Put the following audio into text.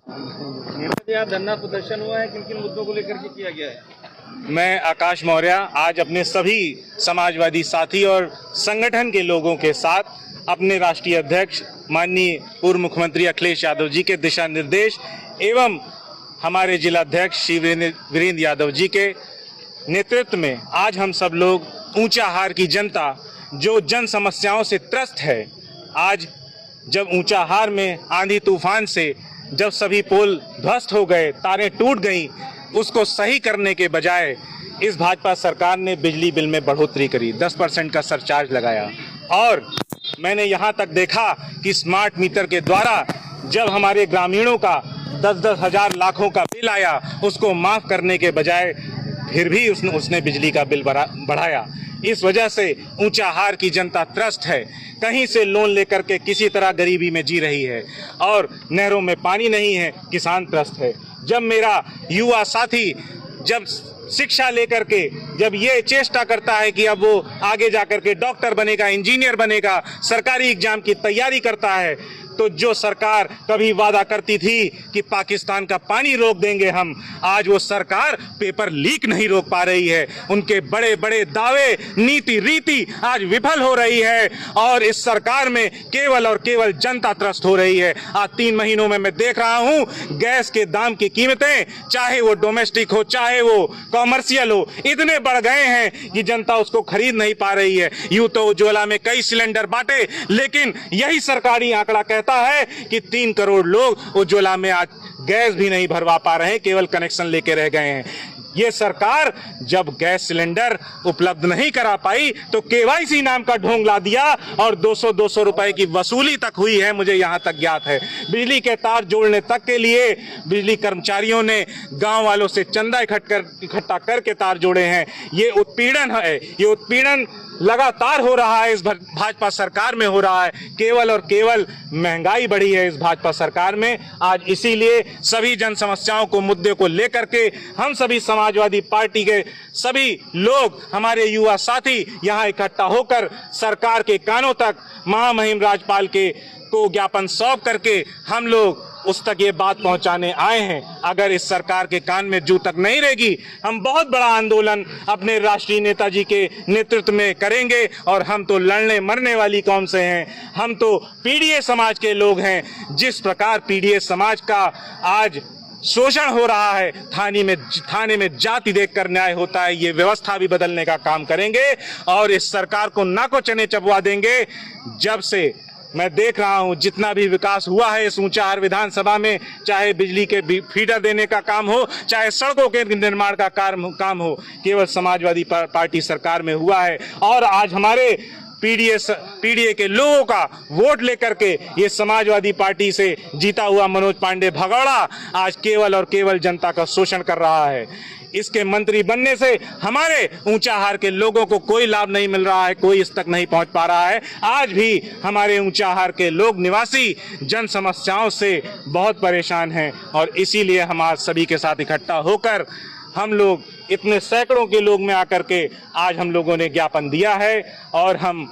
यहाँ धरना प्रदर्शन हुआ है, किन किन मुद्दों को लेकर के किया गया है? मैं आकाश मौर्य आज अपने सभी समाजवादी साथी और संगठन के लोगों के साथ अपने राष्ट्रीय अध्यक्ष माननीय पूर्व मुख्यमंत्री अखिलेश यादव जी के दिशा निर्देश एवं हमारे जिला अध्यक्ष श्री वीरेंद्र यादव जी के नेतृत्व में आज हम सब लोग ऊंचाहार की जनता जो जन समस्याओं से त्रस्त है, आज जब ऊंचाहार में आंधी तूफान से जब सभी पोल ध्वस्त हो गए, तारें टूट गईं, उसको सही करने के बजाय इस भाजपा सरकार ने बिजली बिल में बढ़ोतरी करी, 10% का सरचार्ज लगाया। और मैंने यहाँ तक देखा कि स्मार्ट मीटर के द्वारा जब हमारे ग्रामीणों का 10-10 हज़ार लाखों का बिल आया, उसको माफ़ करने के बजाय फिर भी उसने बिजली का बिल बढ़ाया। इस वजह से ऊंचाहार की जनता त्रस्त है, कहीं से लोन लेकर के किसी तरह गरीबी में जी रही है और नहरों में पानी नहीं है, किसान त्रस्त है। जब मेरा युवा साथी जब शिक्षा लेकर के जब ये चेष्टा करता है कि अब वो आगे जाकर के डॉक्टर बनेगा, इंजीनियर बनेगा, सरकारी एग्जाम की तैयारी करता है, तो जो सरकार कभी वादा करती थी कि पाकिस्तान का पानी रोक देंगे हम, आज वो सरकार पेपर लीक नहीं रोक पा रही है। उनके बड़े बड़े दावे, नीति रीति आज विफल हो रही है और इस सरकार में केवल और केवल जनता त्रस्त हो रही है। आज 3 महीनों में मैं देख रहा हूँ गैस के दाम की कीमतें, चाहे वो डोमेस्टिक हो चाहे वो कॉमर्शियल हो, इतने बढ़ गए हैं कि जनता उसको खरीद नहीं पा रही है। यूं तो उज्ज्वला में कई सिलेंडर बांटे, लेकिन यही सरकारी आंकड़ा कहता है कि 3 करोड़ लोग उज्ज्वला में आज गैस भी नहीं भरवा पा रहे हैं, केवल कनेक्शन लेके रह गए हैं। ये सरकार जब गैस सिलेंडर उपलब्ध नहीं करा पाई तो केवाईसी नाम का ढोंग ला दिया और 200 रुपए की वसूली तक हुई है, मुझे यहाँ तक ज्ञात है। बिजली के तार जोड़ने तक के लिए बिजली कर्मचारियों ने गांव वालों से चंदा इकट्ठा करके तार जोड़े हैं। ये उत्पीड़न है, ये उत्पीड़न लगातार हो रहा है, इस भाजपा सरकार में हो रहा है। केवल और केवल महंगाई बढ़ी है इस भाजपा सरकार में। आज इसीलिए सभी जन समस्याओं को, मुद्दे को लेकर के हम सभी समाजवादी पार्टी के सभी लोग, हमारे युवा साथी यहाँ इकट्ठा होकर सरकार के कानों तक महामहिम राज्यपाल के को ज्ञापन सौंप करके हम लोग उस तक ये बात पहुंचाने आए हैं। अगर इस सरकार के कान में जू तक नहीं रहेगी, हम बहुत बड़ा आंदोलन अपने राष्ट्रीय नेताजी के नेतृत्व में करेंगे। और हम तो लड़ने मरने वाली कौम से हैं, हम तो पीडीए समाज के लोग हैं। जिस प्रकार पीडीए समाज का आज शोषण हो रहा है, थाने में जाति देखकर न्याय होता है, ये व्यवस्था भी बदलने का काम करेंगे और इस सरकार को नाको चने चबवा देंगे। जब से मैं देख रहा हूं जितना भी विकास हुआ है इस ऊंचाहार विधानसभा में, चाहे बिजली के फीडर देने का काम हो, चाहे सड़कों के निर्माण का काम हो, केवल समाजवादी पार्टी सरकार में हुआ है। और आज हमारे पीडीए के लोगों का वोट लेकर के ये समाजवादी पार्टी से जीता हुआ मनोज पांडे भगौड़ा आज केवल और केवल जनता का शोषण कर रहा है। इसके मंत्री बनने से हमारे ऊंचाहार के लोगों को कोई लाभ नहीं मिल रहा है, कोई इस तक नहीं पहुंच पा रहा है। आज भी हमारे ऊंचाहार के लोग निवासी जन समस्याओं से बहुत परेशान हैं और इसीलिए हम आज सभी के साथ इकट्ठा होकर हम लोग इतने सैकड़ों के लोग में आकर के आज हम लोगों ने ज्ञापन दिया है और हम